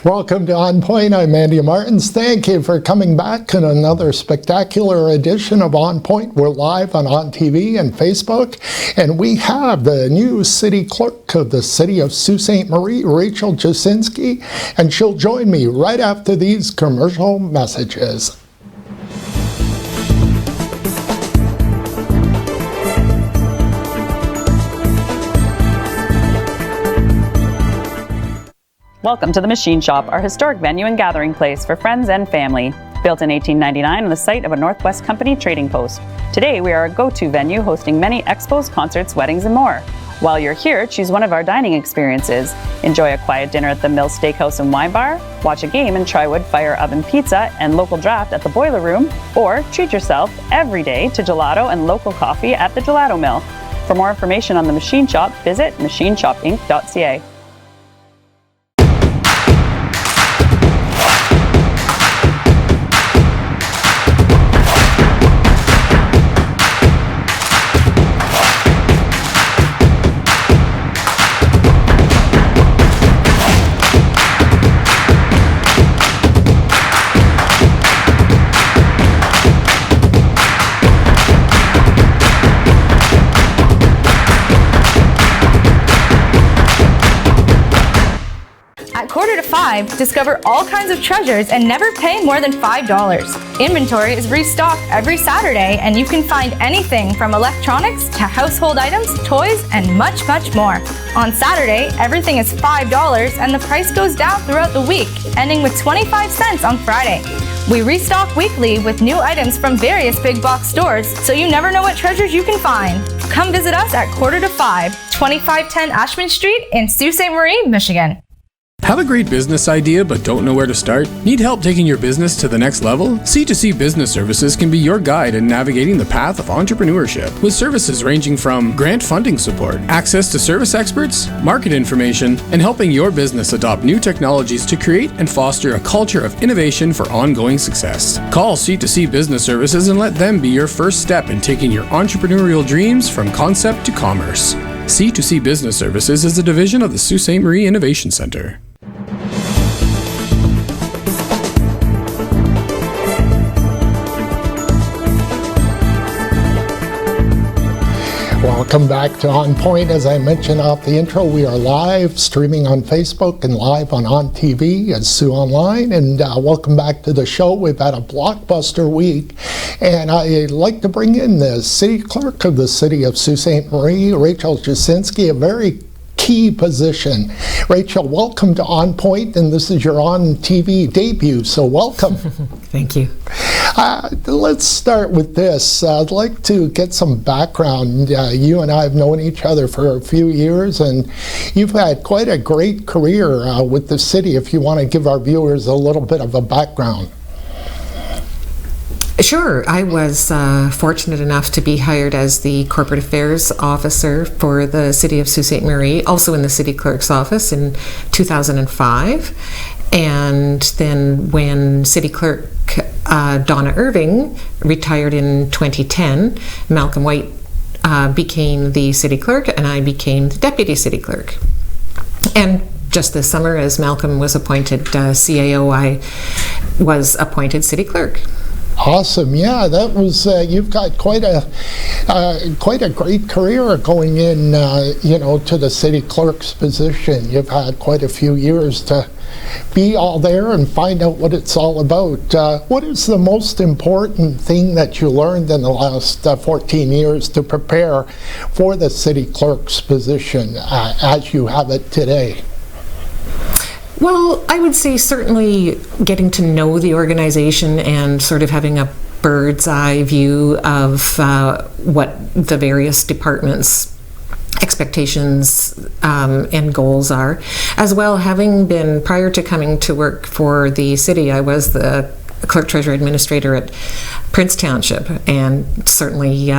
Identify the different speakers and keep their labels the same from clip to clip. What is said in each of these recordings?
Speaker 1: Welcome to ONNPoint. I'm Andy Martins. Thank you for coming back in another spectacular edition of ONNPoint. We're live on ONTV and Facebook, and we have the new city clerk of the city of Sault Ste. Marie, Rachel Tyczinski, and she'll join me right after these commercial messages.
Speaker 2: Welcome to the Machine Shop, our historic venue and gathering place for friends and family. Built in 1899 on the site of a Northwest Company trading post. Today we are a go-to venue hosting many expos, concerts, weddings, and more. While you're here, choose one of our dining experiences. Enjoy a quiet dinner at the Mill Steakhouse and Wine Bar, watch a game in Trywood Fire Oven Pizza and local draft at the Boiler Room, or treat yourself every day to gelato and local coffee at the Gelato Mill. For more information on the Machine Shop, visit machineshopinc.ca.
Speaker 3: At 4:45, discover all kinds of treasures and never pay more than $5. Inventory is restocked every Saturday, and you can find anything from electronics to household items, toys, and much, much more. On Saturday, everything is $5 and the price goes down throughout the week, ending with 25 cents on Friday. We restock weekly with new items from various big box stores, so you never know what treasures you can find. Come visit us at 4:45, 2510 Ashman Street in Sault Ste. Marie, Michigan.
Speaker 4: Have a great business idea but don't know where to start? Need help taking your business to the next level? C2C Business Services can be your guide in navigating the path of entrepreneurship, with services ranging from grant funding support, access to service experts, market information, and helping your business adopt new technologies to create and foster a culture of innovation for ongoing success. Call C2C Business Services and let them be your first step in taking your entrepreneurial dreams from concept to commerce. C2C Business Services is a division of the Sault Ste. Marie Innovation Center.
Speaker 1: Welcome back to ONNPoint. As I mentioned off the intro, we are live streaming on Facebook and live on ONTV at Soo Online. And welcome back to the show. We've had a blockbuster week, and I'd like to bring in the city clerk of the city of Sault Ste. Marie, Rachel Tyczinski, a very key position. Rachel, welcome to ONNPoint, and this is your on-TV debut, so welcome.
Speaker 5: Thank you.
Speaker 1: Let's start with this. I'd like to get some background. You and I have known each other for a few years, and you've had quite a great career with the city. If you want to give our viewers a little bit of a background.
Speaker 5: Sure. I was fortunate enough to be hired as the corporate affairs officer for the city of Sault Ste. Marie, also in the city clerk's office in 2005. And then when city clerk Donna Irving retired in 2010, Malcolm White became the city clerk and I became the deputy city clerk. And just this summer, as Malcolm was appointed CAO, I was appointed city clerk.
Speaker 1: Awesome. Yeah, that was, you've got quite a great career going in, to the city clerk's position. You've had quite a few years to be all there and find out what it's all about. What is the most important thing that you learned in the last 14 years to prepare for the city clerk's position as you have it today?
Speaker 5: Well, I would say certainly getting to know the organization and sort of having a bird's eye view of what the various departments' expectations and goals are. As well, having been, prior to coming to work for the city, I was the clerk treasurer administrator at Prince Township, and certainly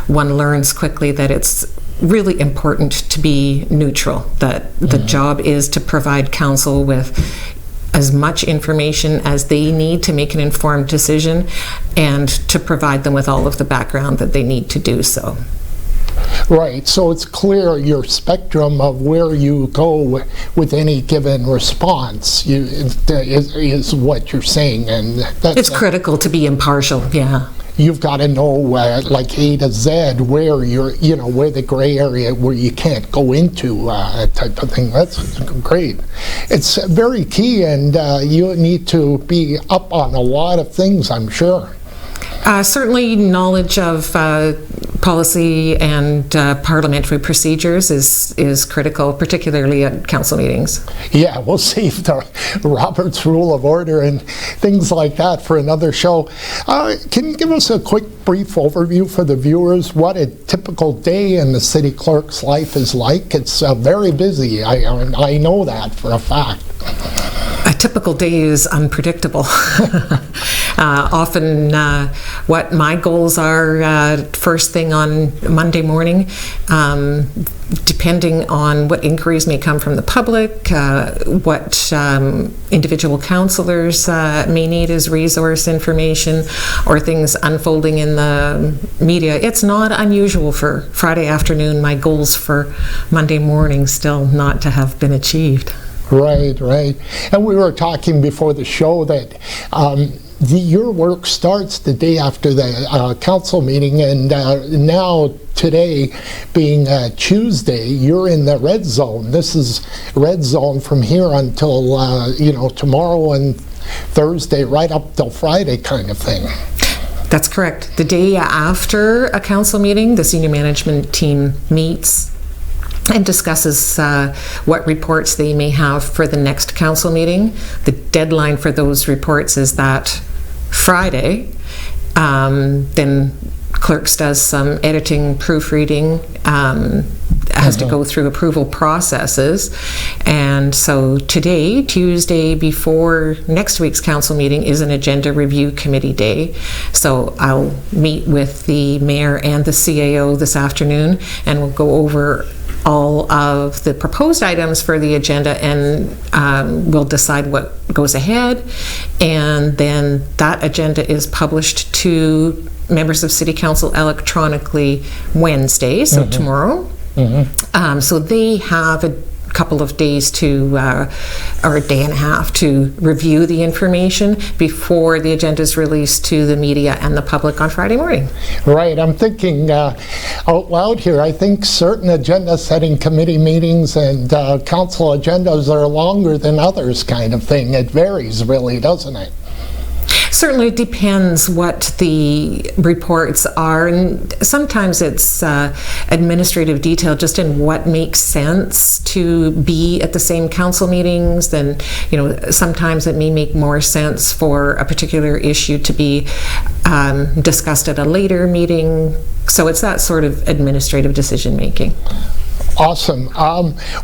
Speaker 5: one learns quickly that it's really important to be neutral, that the job is to provide council with as much information as they need to make an informed decision and to provide them with all of the background that they need to do so.
Speaker 1: Right, so it's clear your spectrum of where you go with any given response is what you're saying, and that's
Speaker 5: It's critical to be impartial, yeah.
Speaker 1: You've got to know, like A to Z, where where the gray area where you can't go into type of thing. That's great. It's very key, and you need to be up on a lot of things, I'm sure.
Speaker 5: Certainly knowledge of policy and parliamentary procedures is critical, particularly at council meetings.
Speaker 1: Yeah, we'll save the Robert's Rule of Order and things like that for another show. Can you give us a quick, brief overview for the viewers what a typical day in the city clerk's life is like? It's very busy. I know that for a fact.
Speaker 5: A typical day is unpredictable. Often what my goals are first thing on Monday morning, depending on what inquiries may come from the public, what individual councillors may need as resource information, or things unfolding in the media. It's not unusual for Friday afternoon, my goals for Monday morning still not to have been achieved.
Speaker 1: Right. And we were talking before the show that your work starts the day after the council meeting, and now today being Tuesday, you're in the red zone. This is red zone from here until tomorrow and Thursday, right up till Friday kind of thing.
Speaker 5: That's correct. The day after a council meeting, the senior management team meets and discusses what reports they may have for the next council meeting. The deadline for those reports is that Friday. Then Clerks does some editing, proofreading, has to go through approval processes. And so today, Tuesday, before next week's council meeting, is an agenda review committee day. So I'll meet with the mayor and the CAO this afternoon, and we'll go over all of the proposed items for the agenda, and we'll decide what goes ahead. And then that agenda is published to members of City Council electronically Wednesday, so tomorrow. So they have a couple of days to, or a day and a half to review the information before the agenda is released to the media and the public on Friday morning.
Speaker 1: Right, I'm thinking out loud here. I think certain agenda setting committee meetings and council agendas are longer than others kind of thing. It varies really, doesn't it?
Speaker 5: Certainly it depends what the reports are, and sometimes it's administrative detail just in what makes sense to be at the same council meetings. Then, sometimes it may make more sense for a particular issue to be discussed at a later meeting. So it's that sort of administrative decision making.
Speaker 1: Awesome.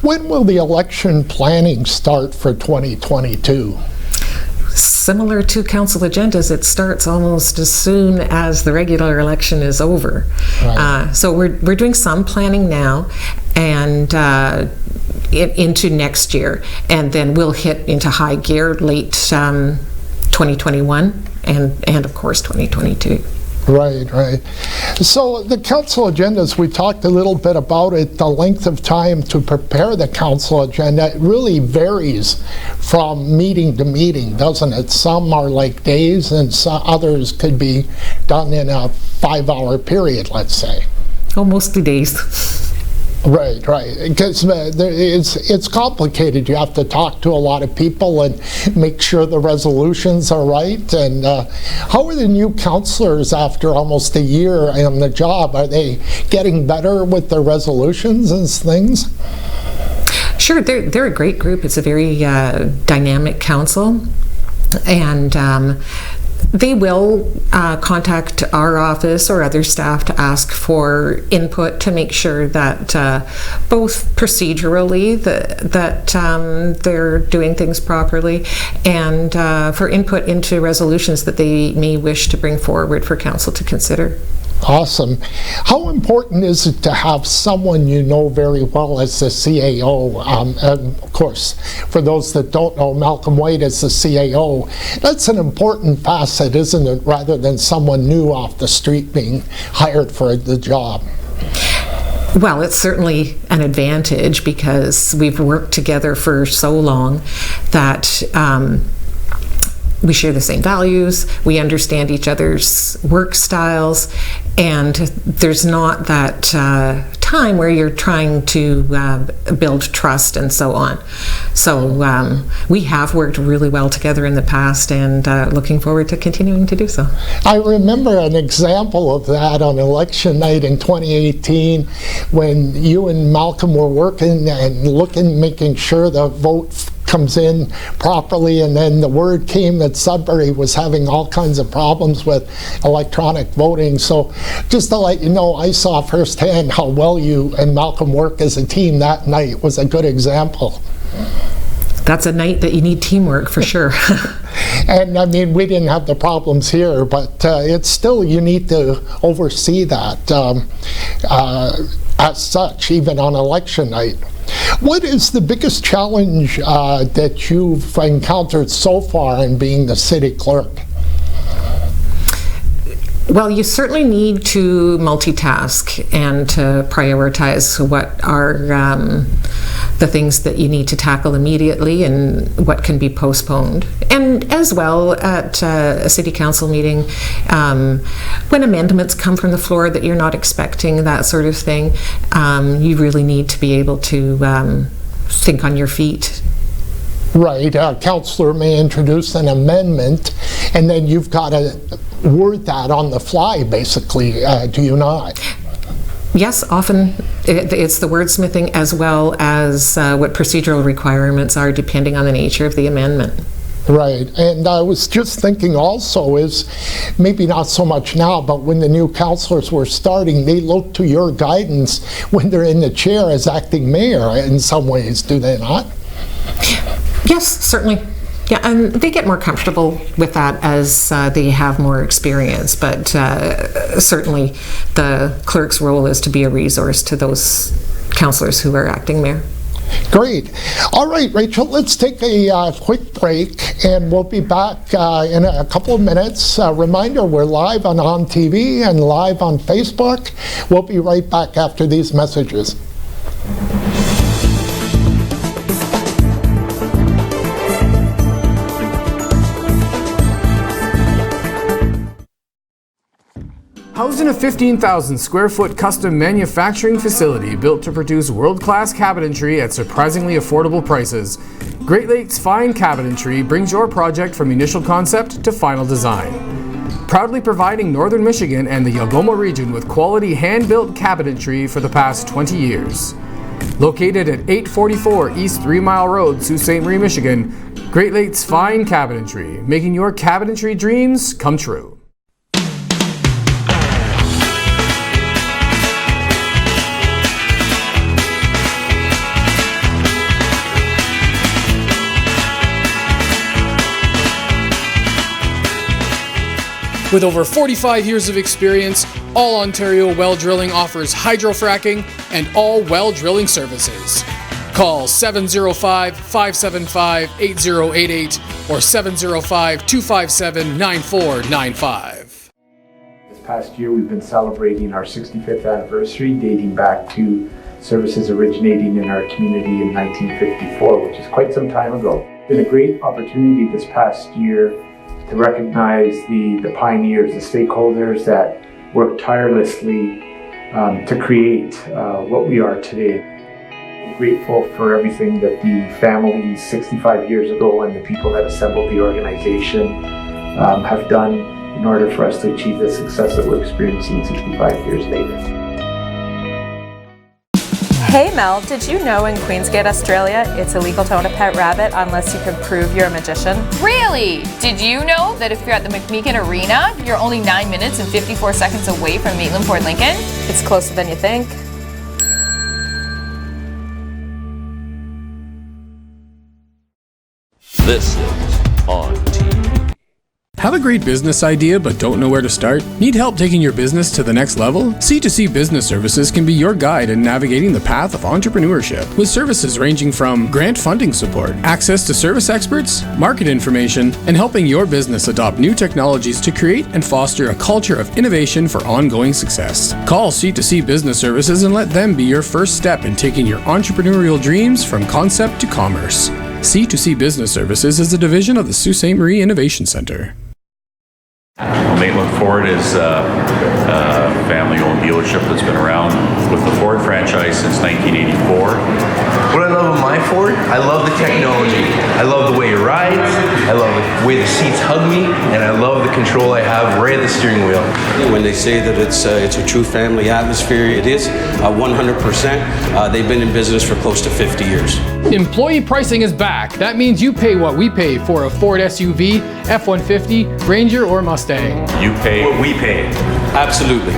Speaker 1: When will the election planning start for 2022?
Speaker 5: Similar to council agendas, it starts almost as soon as the regular election is over. Right. So we're doing some planning now, and into next year, and then we'll hit into high gear late 2021 and of course 2022.
Speaker 1: Right. So the council agendas, we talked a little bit about it, the length of time to prepare the council agenda. It really varies from meeting to meeting, doesn't it? Some are like days, and some others could be done in a 5-hour period, let's say.
Speaker 5: Oh, mostly days.
Speaker 1: Right, because it's complicated. You have to talk to a lot of people and make sure the resolutions are right. And how are the new councillors after almost a year on the job? Are they getting better with their resolutions and things?
Speaker 5: Sure, they're a great group. It's a very dynamic council, and they will contact our office or other staff to ask for input to make sure that both procedurally that they're doing things properly, and for input into resolutions that they may wish to bring forward for council to consider.
Speaker 1: Awesome. How important is it to have someone you know very well as the CAO? And of course, for those that don't know, Malcolm White is the CAO. That's an important facet, isn't it, rather than someone new off the street being hired for the job?
Speaker 5: Well, it's certainly an advantage because we've worked together for so long that we share the same values, we understand each other's work styles, and there's not that time where you're trying to build trust and so on. So we have worked really well together in the past, and looking forward to continuing to do so.
Speaker 1: I remember an example of that on election night in 2018 when you and Malcolm were working and making sure the vote comes in properly, and then the word came that Sudbury was having all kinds of problems with electronic voting. So just to let you know, I saw firsthand how well you and Malcolm work as a team that night. It was a good example.
Speaker 5: That's a night that you need teamwork for sure.
Speaker 1: And I mean, we didn't have the problems here, but it's still, you need to oversee that as such, even on election night. What is the biggest challenge that you've encountered so far in being the city clerk?
Speaker 5: Well, you certainly need to multitask and to prioritize what are the things that you need to tackle immediately and what can be postponed. And as well, at a city council meeting, when amendments come from the floor that you're not expecting, that sort of thing, you really need to be able to think on your feet.
Speaker 1: Right, a councillor may introduce an amendment, and then you've got to word that on the fly, basically, do you not?
Speaker 5: Yes, often it's the wordsmithing as well as what procedural requirements are depending on the nature of the amendment.
Speaker 1: Right, and I was just thinking also is, maybe not so much now, but when the new councillors were starting, they look to your guidance when they're in the chair as acting mayor in some ways, do they not?
Speaker 5: Yes, certainly. Yeah, and they get more comfortable with that as they have more experience, but certainly the clerk's role is to be a resource to those councillors who are acting mayor.
Speaker 1: Great. All right, Rachel, let's take a quick break, and we'll be back in a couple of minutes. Reminder, we're live on ONTV and live on Facebook. We'll be right back after these messages.
Speaker 4: Housed in a 15,000 square foot custom manufacturing facility built to produce world-class cabinetry at surprisingly affordable prices, Great Lakes Fine Cabinetry brings your project from initial concept to final design. Proudly providing Northern Michigan and the Algoma region with quality hand-built cabinetry for the past 20 years. Located at 844 East 3 Mile Road, Sault Ste. Marie, Michigan, Great Lakes Fine Cabinetry, making your cabinetry dreams come true. With over 45 years of experience, All Ontario Well Drilling offers hydrofracking and all well drilling services. Call 705-575-8088 or 705-257-9495.
Speaker 6: This past year we've been celebrating our 65th anniversary, dating back to services originating in our community in 1954, which is quite some time ago. It's been a great opportunity this past year to recognize the pioneers, the stakeholders that worked tirelessly to create what we are today. I'm grateful for everything that the families 65 years ago and the people that assembled the organization have done in order for us to achieve the success that we're experiencing 65 years later.
Speaker 7: Hey Mel, did you know in Queensgate, Australia, it's illegal to own a pet rabbit unless you can prove you're a magician?
Speaker 8: Really? Did you know that if you're at the McMeekin Arena, you're only 9 minutes and 54 seconds away from Maitland Fort Lincoln?
Speaker 7: It's closer than you think.
Speaker 9: This is On TV.
Speaker 4: Have a great business idea but don't know where to start? Need help taking your business to the next level? C2C Business Services can be your guide in navigating the path of entrepreneurship, with services ranging from grant funding support, access to service experts, market information, and helping your business adopt new technologies to create and foster a culture of innovation for ongoing success. Call C2C Business Services and let them be your first step in taking your entrepreneurial dreams from concept to commerce. C2C Business Services is a division of the Sault Ste. Marie Innovation Center.
Speaker 9: Maitland Ford is a family-owned dealership that's been around with the Ford franchise since 1984.
Speaker 10: What I love about my Ford, I love the technology. I love the way it rides, I love the way the seats hug me, and I love the control I have right at the steering wheel.
Speaker 11: When they say that it's a true family atmosphere, it is 100%. They've been in business for close to 50 years.
Speaker 12: Employee pricing is back. That means you pay what we pay for a Ford SUV, F-150, Ranger, or Mustang.
Speaker 9: You pay
Speaker 10: What we pay.
Speaker 11: Absolutely.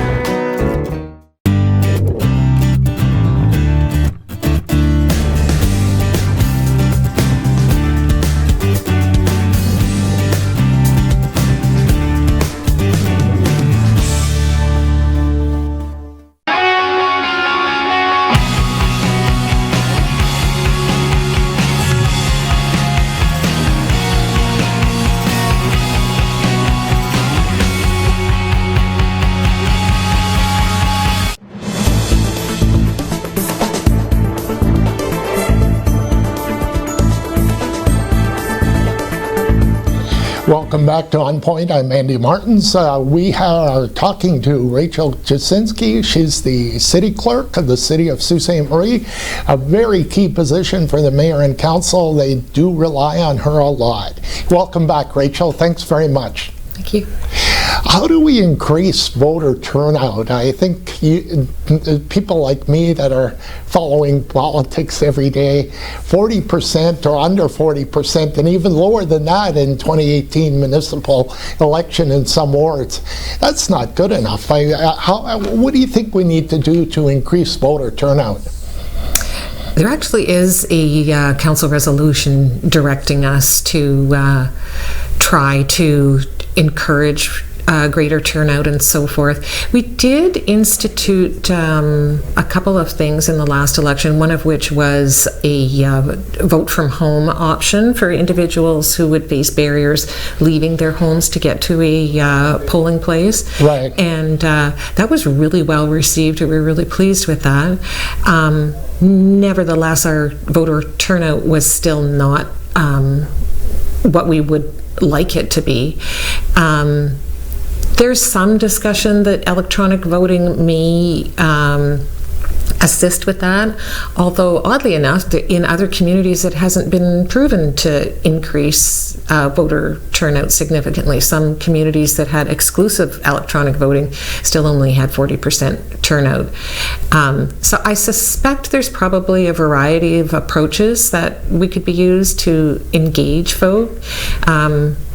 Speaker 1: Welcome back to ONNPoint. I'm Andy Martins. We are talking to Rachel Tyczinski. She's the city clerk of the city of Sault Ste. Marie, a very key position for the mayor and council. They do rely on her a lot. Welcome back, Rachel. Thanks very much.
Speaker 5: Thank you.
Speaker 1: How do we increase voter turnout? I think people like me that are following politics every day, 40% or under 40%, and even lower than that in 2018 municipal election in some wards. That's not good enough. What do you think we need to do to increase voter turnout?
Speaker 5: There actually is a council resolution directing us to try to encourage greater turnout and so forth. We did institute a couple of things in the last election, one of which was a vote from home option for individuals who would face barriers leaving their homes to get to a polling place.
Speaker 1: Right.
Speaker 5: And that was really well received. We were really pleased with that. Nevertheless, our voter turnout was still not what we would like it to be. There's some discussion that electronic voting may assist with that, although oddly enough, in other communities it hasn't been proven to increase voter turnout significantly. Some communities that had exclusive electronic voting still only had 40% turnout. So I suspect there's probably a variety of approaches that we could be used to engage vote.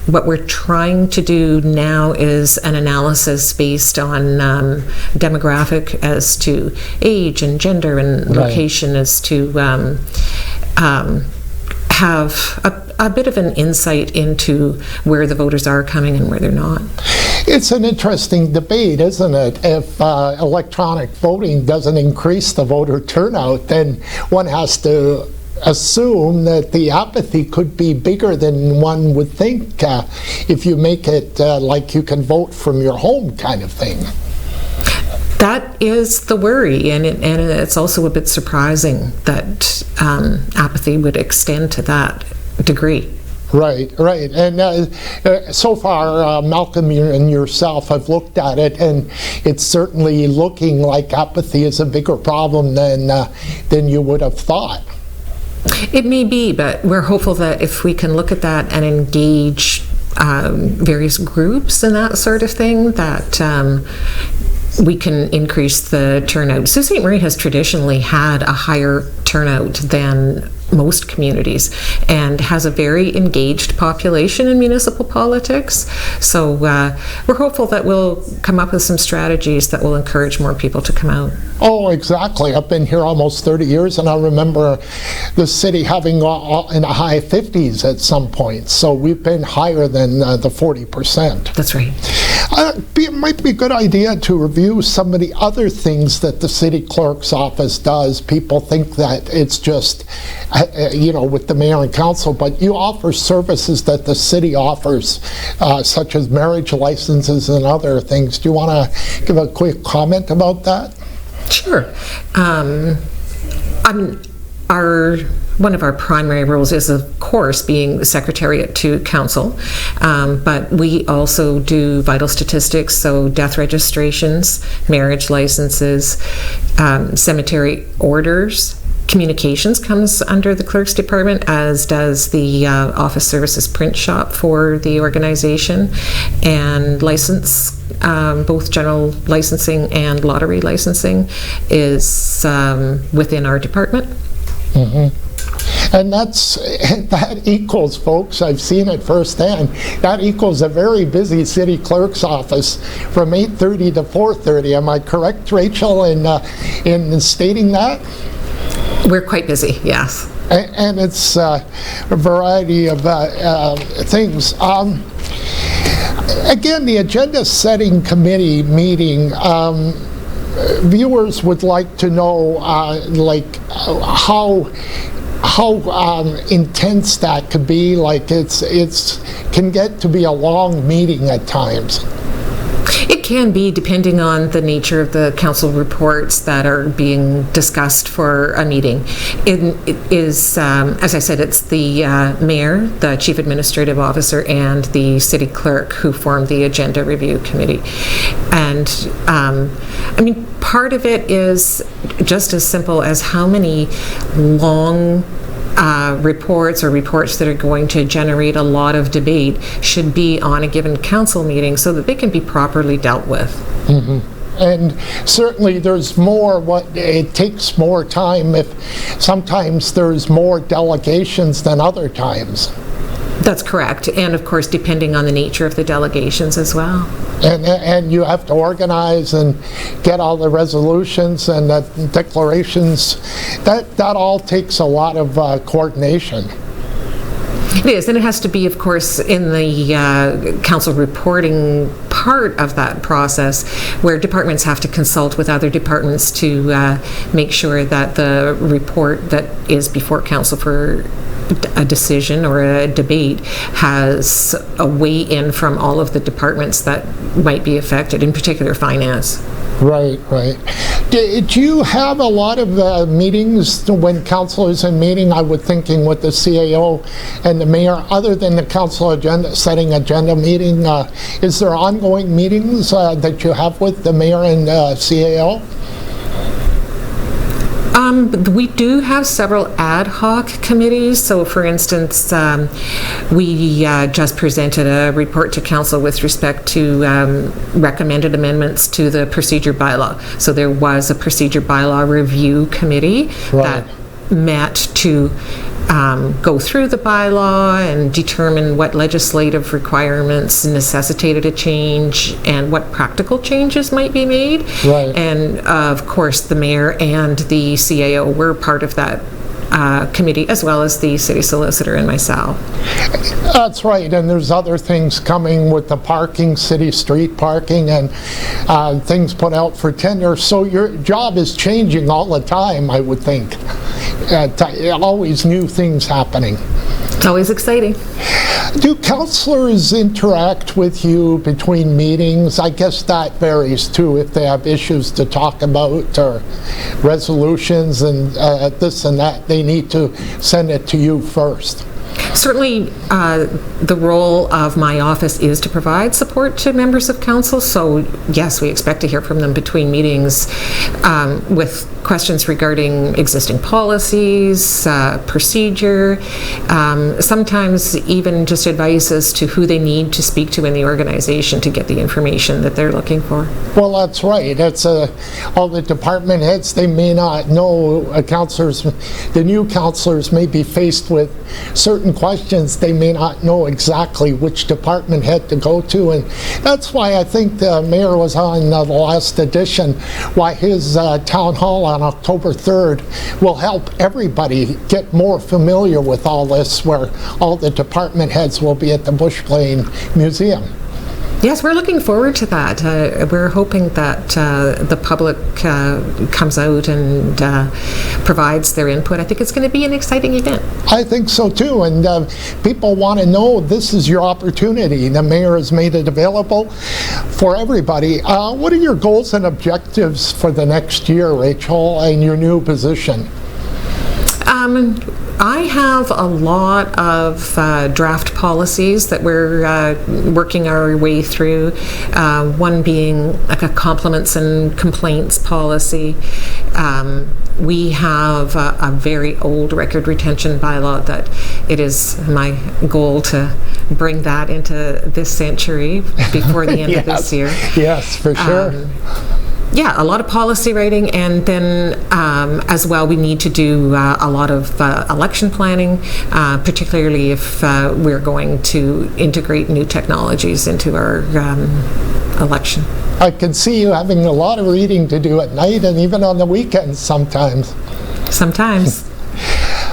Speaker 5: What we're trying to do now is an analysis based on demographic as to age and gender and location, as to have a bit of an insight into where the voters are coming and where they're not.
Speaker 1: It's an interesting debate, isn't it? If electronic voting doesn't increase the voter turnout, then one has to assume that the apathy could be bigger than one would think if you make it like you can vote from your home kind of thing.
Speaker 5: That is the worry, and it's also a bit surprising that apathy would extend to that degree.
Speaker 1: Right. And so far, Malcolm and yourself have looked at it, and it's certainly looking like apathy is a bigger problem than you would have thought.
Speaker 5: It may be, but we're hopeful that if we can look at that and engage various groups and that sort of thing, that we can increase the turnout. Sault Ste. Marie has traditionally had a higher turnout than most communities, and has a very engaged population in municipal politics. So we're hopeful that we'll come up with some strategies that will encourage more people to come out.
Speaker 1: Oh, exactly. I've been here almost 30 years, and I remember the city having in the high 50s at some point. So we've been higher than the 40%.
Speaker 5: That's right.
Speaker 1: It might be a good idea to review some of the other things that the city clerk's office does. People think that it's just, with the mayor and council, but you offer services that the city offers, such as marriage licenses and other things. Do you want to give a quick comment about that?
Speaker 5: Sure. One of our primary roles is, of course, being secretariat to council, but we also do vital statistics, so death registrations, marriage licenses, cemetery orders. Communications comes under the clerk's department, as does the office services print shop for the organization, and license, both general licensing and lottery licensing is within our department.
Speaker 1: Mm-hmm. And that equals, folks, I've seen it firsthand, that equals a very busy city clerk's office from 8:30 to 4:30. Am I correct, Rachel, in stating that?
Speaker 5: We're quite busy, yes.
Speaker 1: And it's a variety of things. Again, the agenda setting committee meeting, viewers would like to know how intense that could be. Like it's can get to be a long meeting at times.
Speaker 5: It can be, depending on the nature of the council reports that are being discussed for a meeting. It is, as I said, it's the mayor, the chief administrative officer, and the city clerk who form the agenda review committee. And part of it is just as simple as how many long reports or reports that are going to generate a lot of debate should be on a given council meeting so that they can be properly dealt with.
Speaker 1: Mm-hmm. And certainly there's more, it takes more time if sometimes there's more delegations than other times.
Speaker 5: That's correct. And of course, depending on the nature of the delegations as well.
Speaker 1: And you have to organize and get all the resolutions and the declarations. That all takes a lot of coordination.
Speaker 5: It is, and it has to be, of course, in the council reporting part of that process, where departments have to consult with other departments to make sure that the report that is before council for a decision or a debate has a weigh-in from all of the departments that might be affected, in particular finance.
Speaker 1: Right. Do you have a lot of meetings when council is in meeting? I would thinking with the CAO and the mayor, other than the council setting agenda meeting, is there ongoing meetings that you have with the mayor and CAO?
Speaker 5: We do have several ad hoc committees. So, for instance, we just presented a report to council with respect to recommended amendments to the procedure bylaw. So there was a procedure bylaw review committee that met to go through the bylaw and determine what legislative requirements necessitated a change and what practical changes might be made.
Speaker 1: Right.
Speaker 5: And of course, the mayor and the CAO were part of that committee, as well as the city solicitor and myself.
Speaker 1: That's right, and there's other things coming with the parking, city street parking, and things put out for tender. So your job is changing all the time, I would think. Always new things happening.
Speaker 5: It's always exciting.
Speaker 1: Do councillors interact with you between meetings? I guess that varies too, if they have issues to talk about or resolutions and this and that, they need to send it to you first.
Speaker 5: Certainly, the role of my office is to provide support to members of council. So yes, we expect to hear from them between meetings with questions regarding existing policies, procedure, sometimes even just advice as to who they need to speak to in the organization to get the information that they're looking for.
Speaker 1: Well, that's right. It's all the department heads, they may not know, counselors, the new counselors may be faced with certain questions. They may not know exactly which department head to go to, and that's why I think the mayor was on the last edition, why his town hall on October 3rd will help everybody get more familiar with all this, where all the department heads will be at the Bush Plain Museum.
Speaker 5: Yes, we're looking forward to that. We're hoping that the public comes out and provides their input. I think it's going to be an exciting event.
Speaker 1: I think so too, and people want to know this is your opportunity. The mayor has made it available for everybody. What are your goals and objectives for the next year, Rachel, in your new position?
Speaker 5: I have a lot of draft policies that we're working our way through, one being like a compliments and complaints policy. We have a very old record retention bylaw that it is my goal to bring that into this century before the end of this year.
Speaker 1: Yes, for sure.
Speaker 5: Yeah, a lot of policy writing, and then as well we need to do a lot of election planning, particularly if we're going to integrate new technologies into our election.
Speaker 1: I can see you having a lot of reading to do at night and even on the weekends sometimes.
Speaker 5: Sometimes.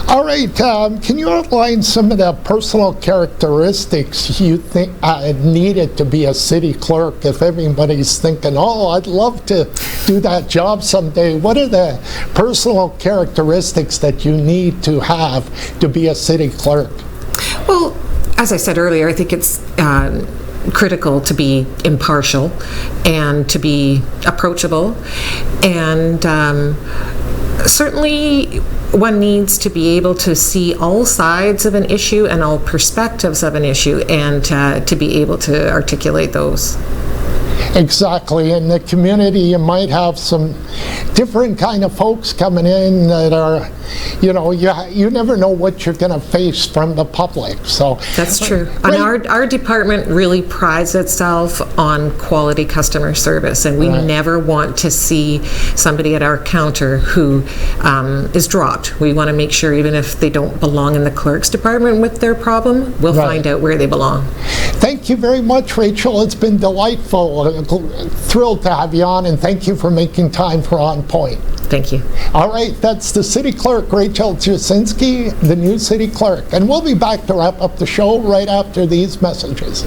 Speaker 1: All right, can you outline some of the personal characteristics you think needed to be a city clerk? If everybody's thinking, oh, I'd love to do that job someday, what are the personal characteristics that you need to have to be a city clerk?
Speaker 5: Well, as I said earlier, I think it's critical to be impartial and to be approachable, and certainly one needs to be able to see all sides of an issue and all perspectives of an issue, and to be able to articulate those.
Speaker 1: Exactly. In the community, you might have some different kind of folks coming in that are, you know, you never know what you're going to face from the public. So
Speaker 5: that's true. And our department really prides itself on quality customer service, and we never want to see somebody at our counter who is dropped. We want to make sure, even if they don't belong in the clerk's department with their problem, we'll find out where they belong.
Speaker 1: Thank you very much, Rachel. It's been delightful. Thrilled to have you on, and thank you for making time for ONNPoint.
Speaker 5: Thank you.
Speaker 1: All right, that's the City Clerk, Rachel Tyczinski, the new City Clerk. And we'll be back to wrap up the show right after these messages.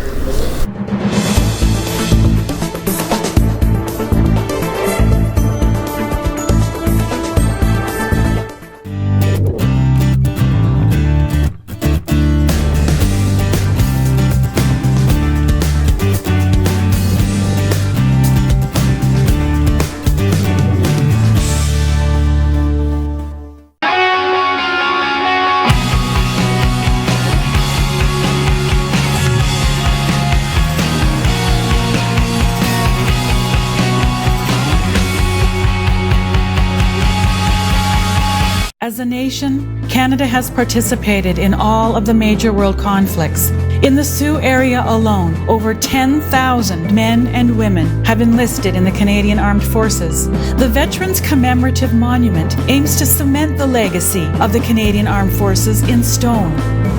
Speaker 13: As a nation, Canada has participated in all of the major world conflicts. In the Sioux area alone, over 10,000 men and women have enlisted in the Canadian Armed Forces. The Veterans Commemorative Monument aims to cement the legacy of the Canadian Armed Forces in stone.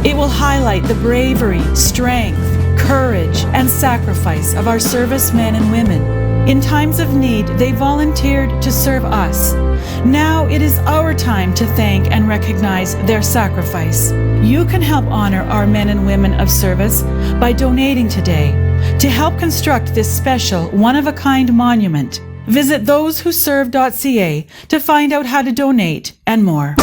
Speaker 13: It will highlight the bravery, strength, courage, and sacrifice of our servicemen and women. In times of need, they volunteered to serve us. Now it is our time to thank and recognize their sacrifice. You can help honor our men and women of service by donating today. To help construct this special, one-of-a-kind monument, visit thosewhoserve.ca to find out how to donate and more.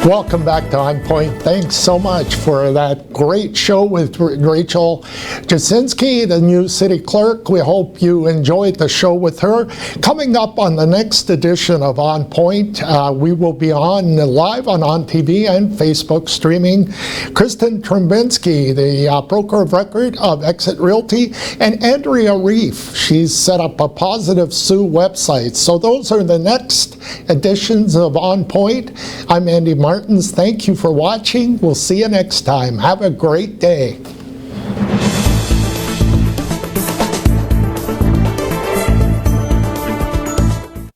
Speaker 1: Welcome back to ONNPoint. Thanks so much for that great show with Rachel Tyczinski, the new city clerk. We hope you enjoyed the show with her. Coming up on the next edition of ONNPoint, we will be on live on ONTV and Facebook streaming Kristen Trumbinski, the broker of record of Exit Realty, and Andrea Reef. She's set up a Positive Sue website. So those are the next editions of ONNPoint. I'm Andy Martins. Thank you for watching. We'll see you next time. Have a great day.